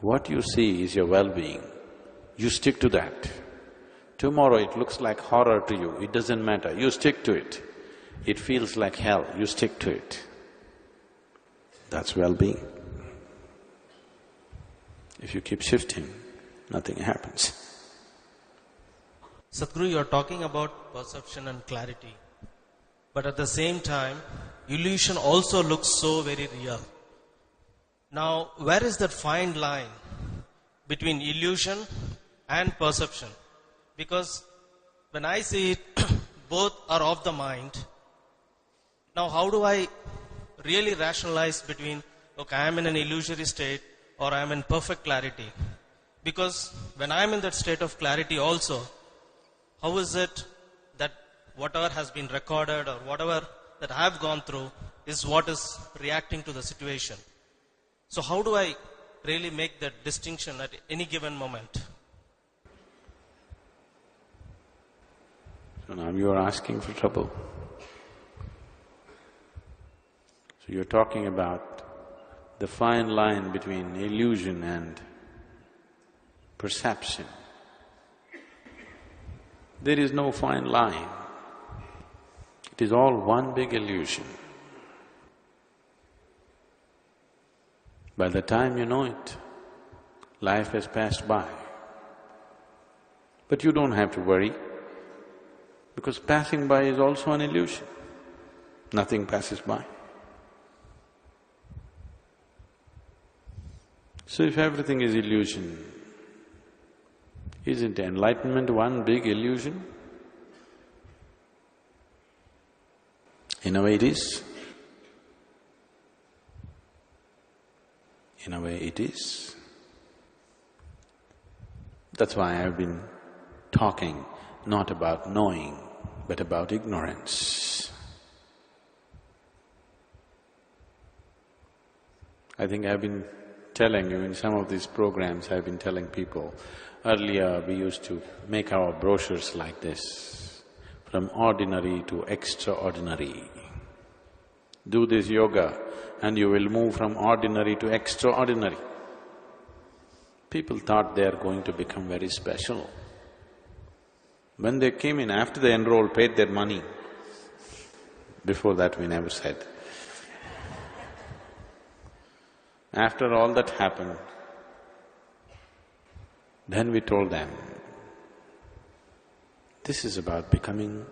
What you see is your well-being, you stick to that. Tomorrow it looks like horror to you, it doesn't matter, you stick to it. It feels like hell, you stick to it. That's well-being. If you keep shifting, nothing happens. Sadhguru, you're talking about perception and clarity. But at the same time, illusion also looks so very real. Now, where is that fine line between illusion and perception? Because when I see it, both are of the mind. Now, how do I really rationalize between, okay, I am in an illusory state or I am in perfect clarity? Because when I am in that state of clarity also, how is it that whatever has been recorded or whatever that I have gone through is what is reacting to the situation? So how do I really make that distinction at any given moment? So now you are asking for trouble. So you're talking about the fine line between illusion and perception. There is no fine line. It is all one big illusion. By the time you know it, life has passed by. But you don't have to worry, because passing by is also an illusion. Nothing passes by. So if everything is illusion, isn't enlightenment one big illusion? In a way it is. In a way it is. That's why I've been talking not about knowing, but about ignorance. I think I've been telling you in some of these programs, I've been telling people, earlier we used to make our brochures like this, from ordinary to extraordinary. Do this yoga and you will move from ordinary to extraordinary. People thought they are going to become very special. When they came in, after they enrolled, paid their money, before that we never said. After all that happened, then we told them, this is about becoming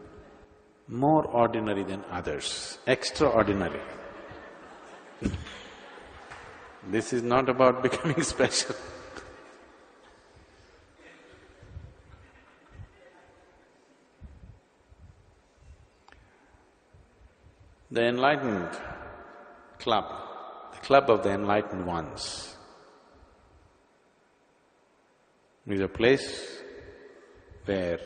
more ordinary than others, extraordinary. This is not about becoming special. The enlightened club, the club of the enlightened ones, is a place where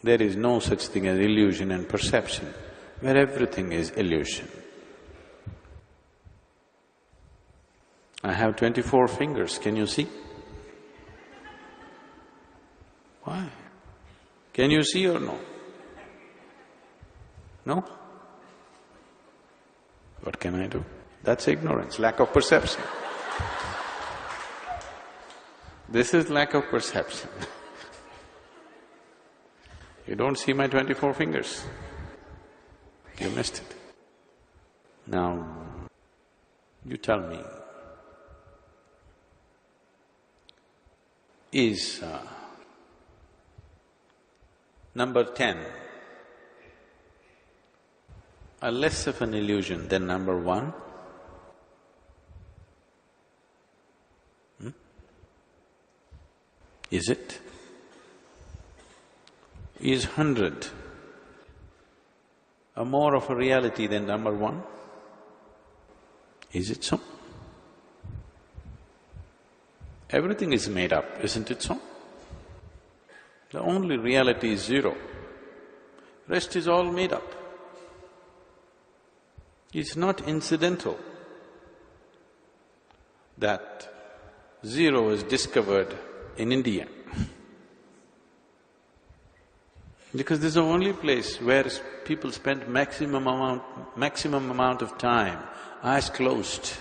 there is no such thing as illusion and perception, where everything is illusion. I have 24 fingers, can you see? Why? Can you see or no? No? What can I do? That's ignorance, lack of perception. This is lack of perception. You don't see my 24 fingers. You missed it. Now, you tell me, is number 10 a less of an illusion than number 1? Is it? Is 100 a more of a reality than number 1? Is it so? Everything is made up, isn't it so? The only reality is 0. Rest is all made up. It's not incidental that 0 is discovered in India. Because this is the only place where people spend maximum amount of time, eyes closed.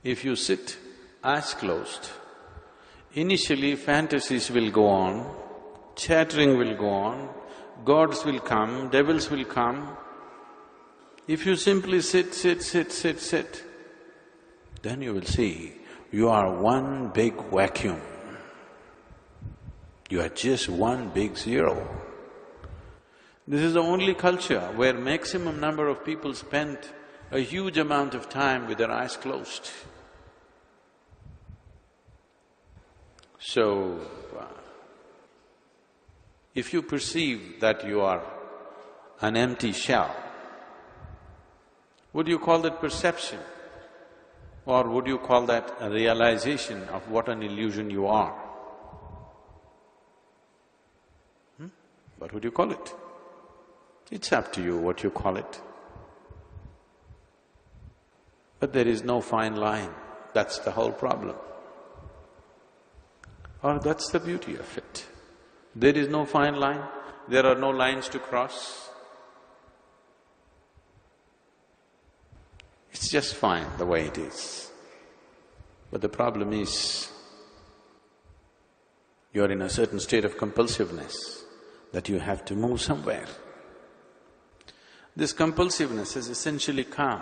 If you sit eyes closed, initially fantasies will go on, chattering will go on, gods will come, devils will come. If you simply sit, then you will see you are one big vacuum. You are just one big zero. This is the only culture where maximum number of people spend a huge amount of time with their eyes closed. So, if you perceive that you are an empty shell, would you call that perception? Or would you call that a realization of what an illusion you are? What would you call it? It's up to you what you call it. But there is no fine line, that's the whole problem. Or that's the beauty of it. There is no fine line, there are no lines to cross. It's just fine the way it is. But the problem is, you're in a certain state of compulsiveness that you have to move somewhere. This compulsiveness has essentially come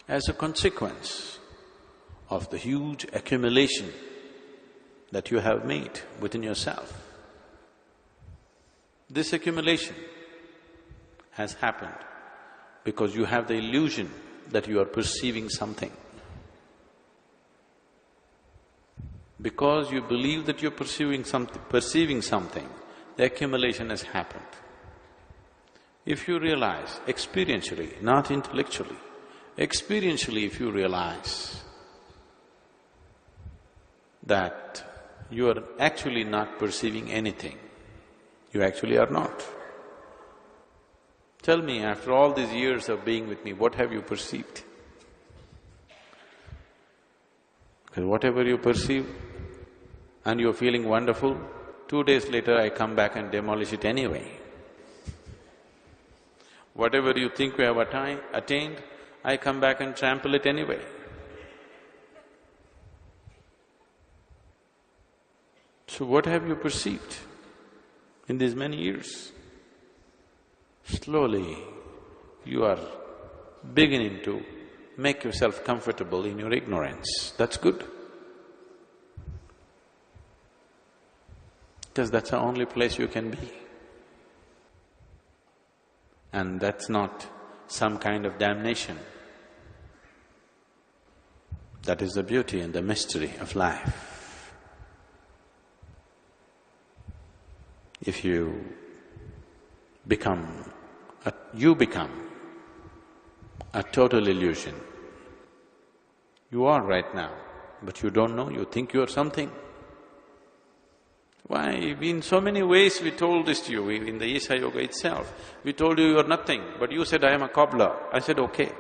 as a consequence of the huge accumulation that you have made within yourself. This accumulation has happened because you have the illusion that you are perceiving something. Because you believe that you're perceiving something, the accumulation has happened. If you realize experientially, not intellectually, experientially if you realize that you are actually not perceiving anything, you actually are not. Tell me, after all these years of being with me, what have you perceived? Because whatever you perceive and you're feeling wonderful, 2 days later I come back and demolish it anyway. Whatever you think you have attained, I come back and trample it anyway. So what have you perceived in these many years? Slowly, you are beginning to make yourself comfortable in your ignorance. That's good. Because that's the only place you can be. And that's not some kind of damnation. That is the beauty and the mystery of life. If you become a total illusion. You are right now, but you don't know, you think you are something. Why? In so many ways we told this to you, in the Isha Yoga itself. We told you are nothing, but you said, I am a cobbler. I said, okay.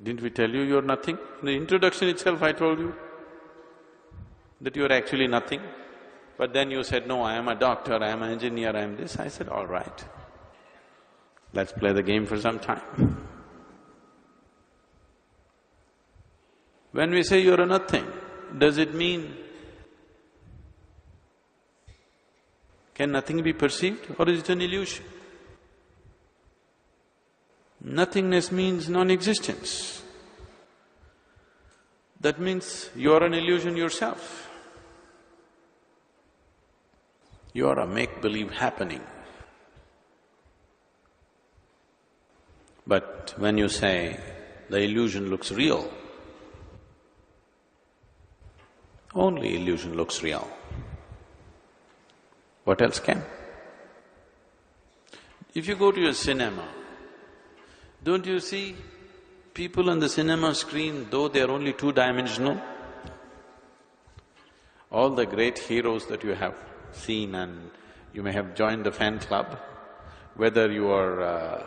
Didn't we tell you you're nothing? In the introduction itself I told you that you're actually nothing. But then you said, no, I am a doctor, I am an engineer, I am this. I said, all right, let's play the game for some time. When we say you're a nothing, does it mean can nothing be perceived, or is it an illusion? Nothingness means non-existence. That means you're an illusion yourself. You are a make-believe happening. But when you say the illusion looks real, only illusion looks real. What else can? If you go to a cinema, don't you see people on the cinema screen, though they are only two-dimensional? All the great heroes that you have seen, and you may have joined the fan club, whether you are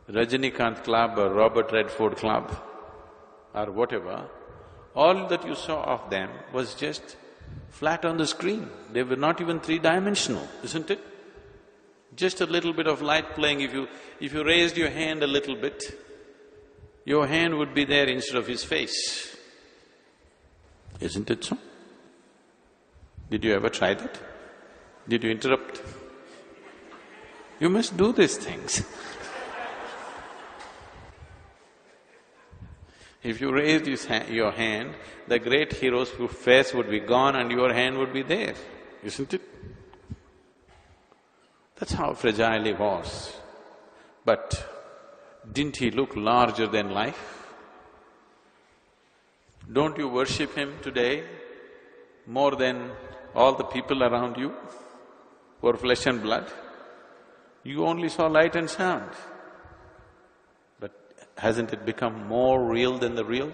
Rajinikanth club or Robert Redford club or whatever, all that you saw of them was just flat on the screen. They were not even three-dimensional, isn't it? Just a little bit of light playing, if you raised your hand a little bit, your hand would be there instead of his face. Isn't it so? Did you ever try that? Did you interrupt? You must do these things. If you raised your hand, the great hero's face would be gone and your hand would be there, isn't it? That's how fragile he was. But didn't he look larger than life? Don't you worship him today more than all the people around you who are flesh and blood? You only saw light and sound. But hasn't it become more real than the real?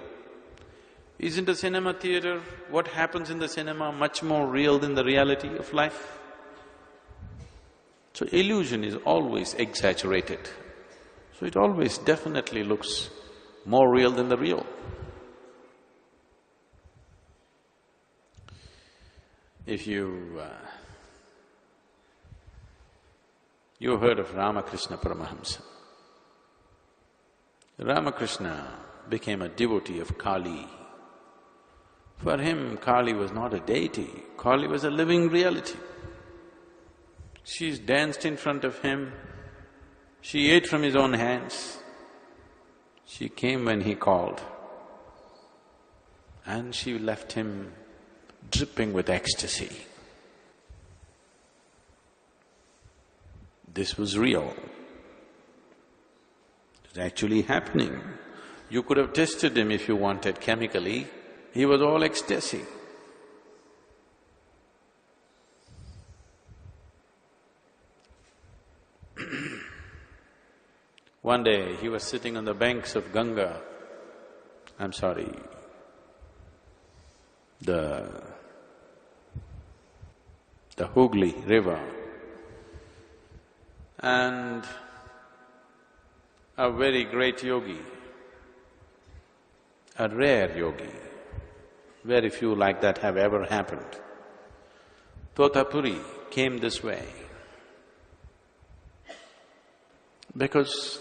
Isn't a cinema theater, what happens in the cinema, much more real than the reality of life? So illusion is always exaggerated. So it always definitely looks more real than the real. If you heard of Ramakrishna Paramahamsa. Ramakrishna became a devotee of Kali. For him, Kali was not a deity, Kali was a living reality. She's danced in front of him, she ate from his own hands, she came when he called, and she left him dripping with ecstasy. This was real. It was actually happening. You could have tested him if you wanted chemically, he was all ecstasy. One day, he was sitting on the banks of Ganga, the Hooghly river, and a very great yogi, a rare yogi, very few like that have ever happened. Totapuri came this way because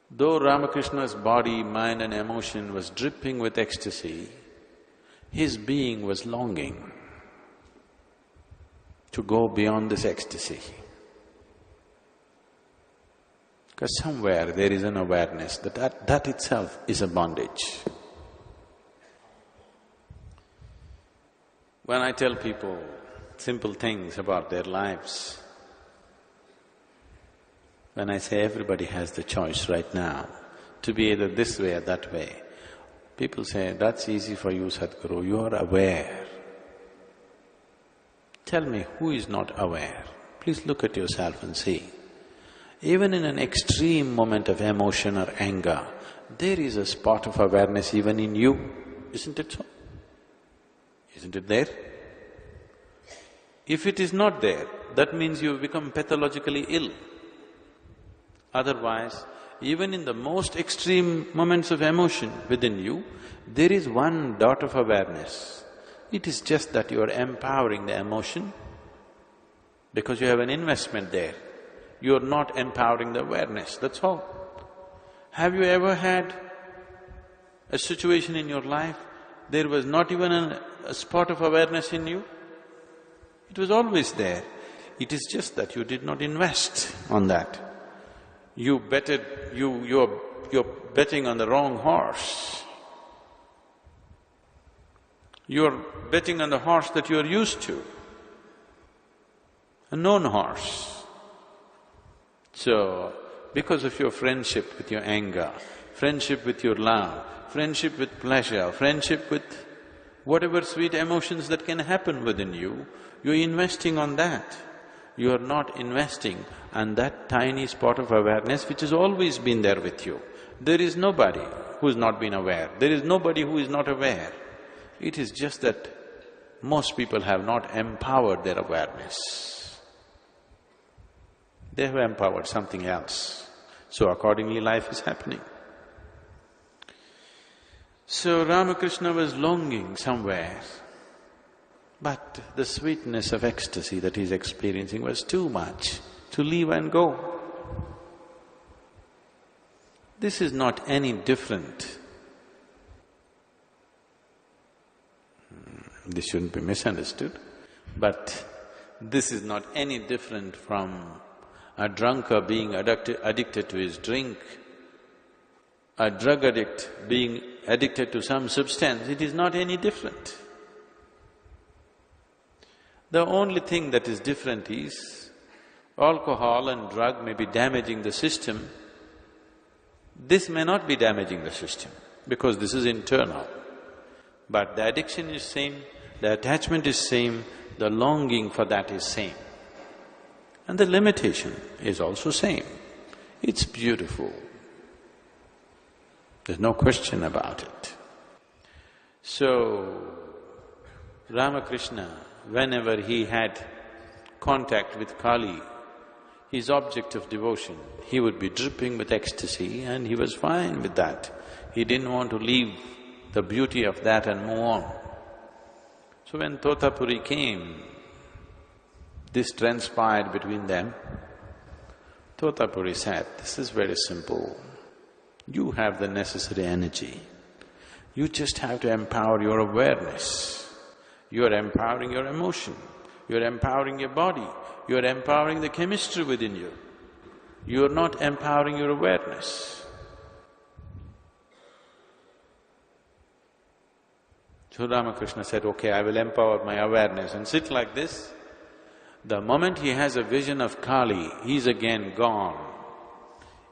though Ramakrishna's body, mind and emotion was dripping with ecstasy, his being was longing to go beyond this ecstasy. Because somewhere there is an awareness that itself is a bondage. When I tell people simple things about their lives, when I say everybody has the choice right now to be either this way or that way, people say, that's easy for you, Sadhguru, you are aware. Tell me, who is not aware? Please look at yourself and see. Even in an extreme moment of emotion or anger, there is a spot of awareness even in you, isn't it so? Isn't it there? If it is not there, that means you've become pathologically ill. Otherwise, even in the most extreme moments of emotion within you, there is one dot of awareness. It is just that you are empowering the emotion because you have an investment there. You are not empowering the awareness, that's all. Have you ever had a situation in your life, there was not even a spot of awareness in you? It was always there. It is just that you did not invest on that. You're betting on the wrong horse. You're betting on the horse that you're used to, a known horse. So, because of your friendship with your anger, friendship with your love, friendship with pleasure, friendship with whatever sweet emotions that can happen within you, you're investing on that. You are not investing on that tiny spot of awareness which has always been there with you. There is nobody who's not been aware, there is nobody who is not aware. It is just that most people have not empowered their awareness. They have empowered something else, so accordingly life is happening. So Ramakrishna was longing somewhere, But the sweetness of ecstasy that he's experiencing was too much to leave and go. This is not any different. This shouldn't be misunderstood, but this is not any different from a drunkard being addicted to his drink, a drug addict being addicted to some substance. It is not any different. The only thing that is different is alcohol and drug may be damaging the system. This may not be damaging the system because this is internal. But the addiction is same, the attachment is same, the longing for that is same. And the limitation is also same. It's beautiful. There's no question about it. So, Ramakrishna, whenever he had contact with Kali, his object of devotion, he would be dripping with ecstasy and he was fine with that. He didn't want to leave the beauty of that and move on. So when Totapuri came, this transpired between them. Totapuri said, "This is very simple. You have the necessary energy. You just have to empower your awareness. You are empowering your emotion, you are empowering your body, you are empowering the chemistry within you. You are not empowering your awareness." So Ramakrishna said, "Okay, I will empower my awareness and sit like this." The moment he has a vision of Kali, he's again gone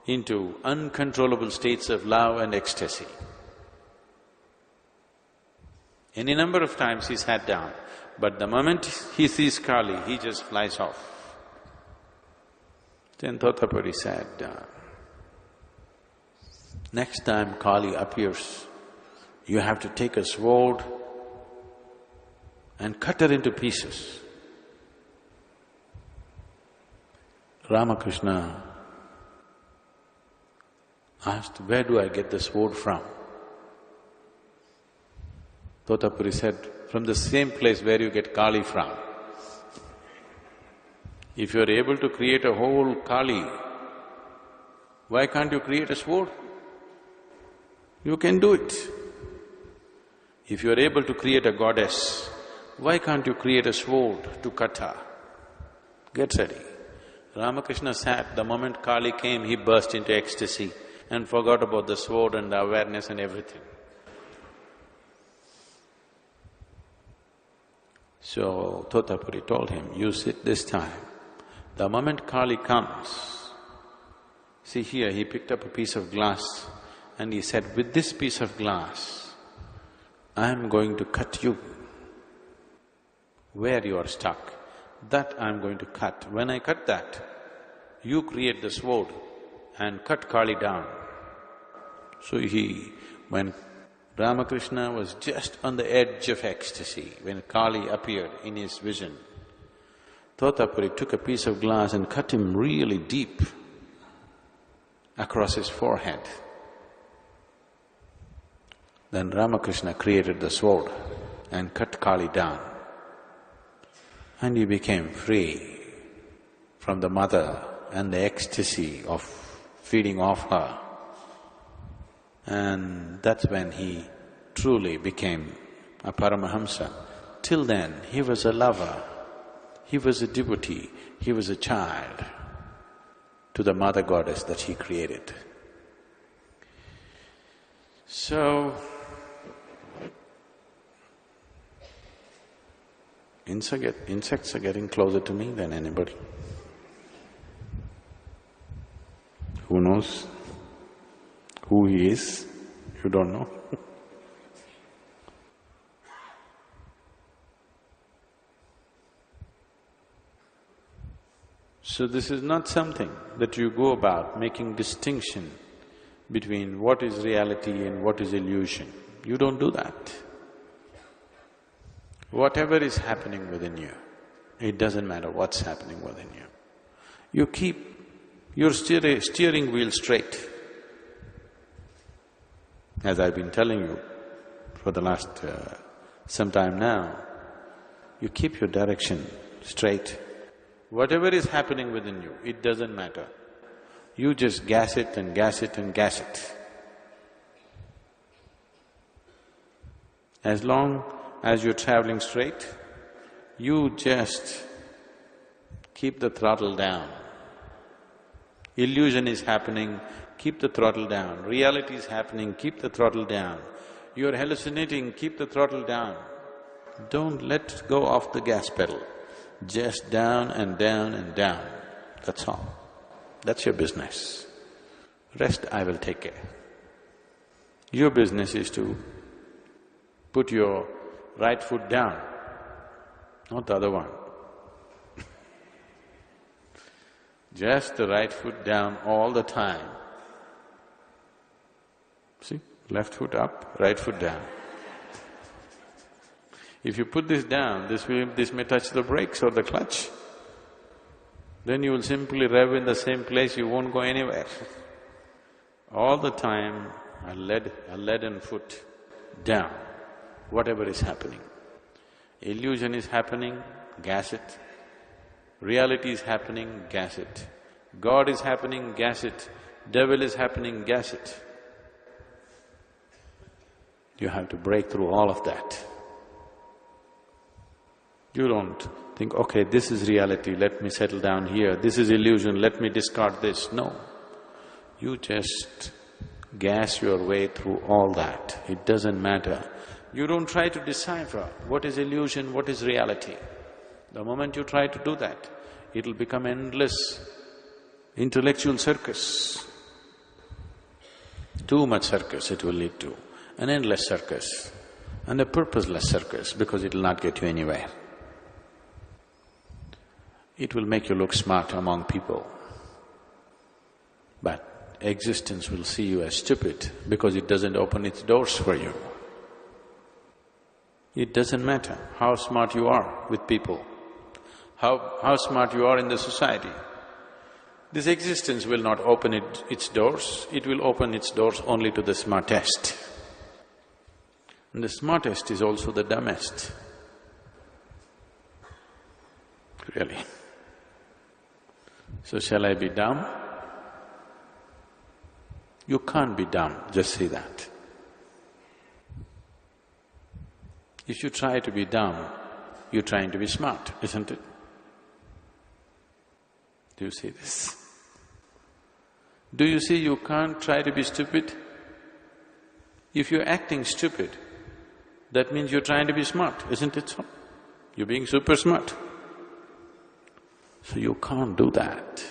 into uncontrollable states of love and ecstasy. Any number of times he sat down, but the moment he sees Kali, he just flies off. Then Totapuri said, "Next time Kali appears, you have to take a sword and cut her into pieces." Ramakrishna asked, "Where do I get the sword from?" Totapuri said, "From the same place where you get Kali from. If you're able to create a whole Kali, why can't you create a sword? You can do it. If you're able to create a goddess, why can't you create a sword to cut her? Get ready." Ramakrishna sat, the moment Kali came, he burst into ecstasy and forgot about the sword and the awareness and everything. So Totapuri told him, "You sit this time. The moment Kali comes, see here," he picked up a piece of glass and he said, "With this piece of glass, I am going to cut you. Where you are stuck, that I am going to cut. When I cut that, you create the sword and cut Kali down." So when Ramakrishna was just on the edge of ecstasy, when Kali appeared in his vision, Totapuri took a piece of glass and cut him really deep across his forehead. Then Ramakrishna created the sword and cut Kali down. And he became free from the mother and the ecstasy of feeding off her. And that's when he truly became a Paramahamsa. Till then, he was a lover, he was a devotee, he was a child to the mother goddess that he created. So, insects are getting closer to me than anybody. Who knows who he is? You don't know. So this is not something that you go about making distinction between what is reality and what is illusion. You don't do that. Whatever is happening within you, it doesn't matter what's happening within you. You keep your steering wheel straight. As I've been telling you for the last some time now, You keep your direction straight. Whatever is happening within you, it doesn't matter. You just gas it and gas it and gas it. As long as you're traveling straight, you just keep the throttle down. Illusion is happening, keep the throttle down. Reality is happening, keep the throttle down. You're hallucinating, keep the throttle down. Don't let go off the gas pedal. Just down and down and down, that's all. That's your business. Rest I will take care. Your business is to put your right foot down, not the other one. Just the right foot down all the time. See, left foot up, right foot down. If you put this down, this may touch the brakes or the clutch. Then you will simply rev in the same place, you won't go anywhere. All the time, a leaden foot down, whatever is happening. Illusion is happening, gas it. Reality is happening, gas it. God is happening, gas it. Devil is happening, gas it. You have to break through all of that. You don't think, okay, this is reality, let me settle down here, this is illusion, let me discard this. No. You just gas your way through all that. It doesn't matter. You don't try to decipher what is illusion, what is reality. The moment you try to do that, it'll become endless intellectual circus. Too much circus it will lead to, an endless circus and a purposeless circus because it'll not get you anywhere. It will make you look smart among people, but existence will see you as stupid because it doesn't open its doors for you. It doesn't matter how smart you are with people, how smart you are in the society. This existence will not open its doors, it will open its doors only to the smartest. And the smartest is also the dumbest. Really. So shall I be dumb? You can't be dumb, just say that. If you try to be dumb, you're trying to be smart, isn't it? Do you see this? Do you see you can't try to be stupid? If you're acting stupid, that means you're trying to be smart, isn't it so? You're being super smart. So you can't do that.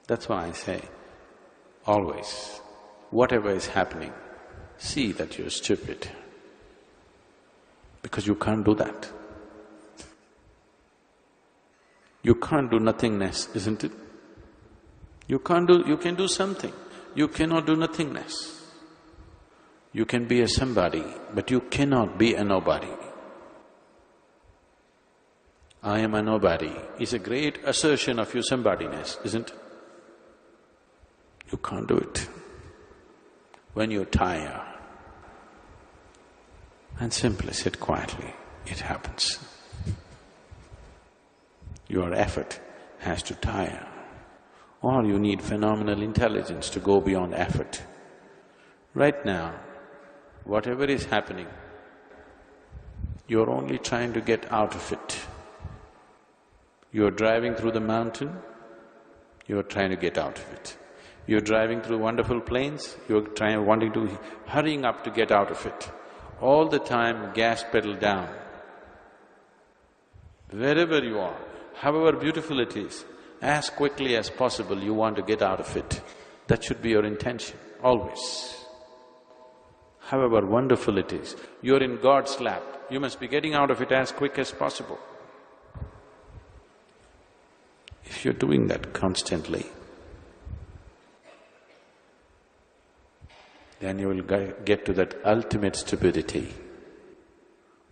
That's why I say, always, whatever is happening, see that you're stupid, because you can't do that. You can't do nothingness, isn't it? You can do something, you cannot do nothingness. You can be a somebody, but you cannot be a nobody. I am a nobody is a great assertion of your somebodyness, isn't it? You can't do it. When you tire and simply sit quietly, it happens. Your effort has to tire, or you need phenomenal intelligence to go beyond effort. Right now, whatever is happening, you're only trying to get out of it. You're driving through the mountain, you're trying to get out of it. You're driving through wonderful plains, hurrying up to get out of it. All the time, gas pedal down. Wherever you are, however beautiful it is, as quickly as possible you want to get out of it. That should be your intention, always. However wonderful it is, you're in God's lap, you must be getting out of it as quick as possible. If you're doing that constantly, then you will get to that ultimate stupidity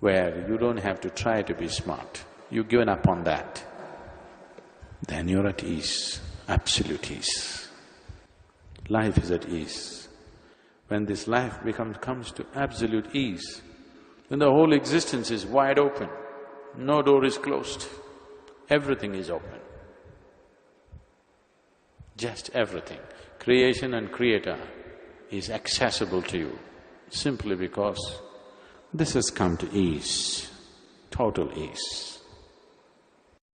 where you don't have to try to be smart. You've given up on that. Then you're at ease, absolute ease. Life is at ease. When this life comes to absolute ease, When the whole existence is wide open, no door is closed, everything is open. Just everything. Creation and creator is accessible to you simply because this has come to ease, total ease.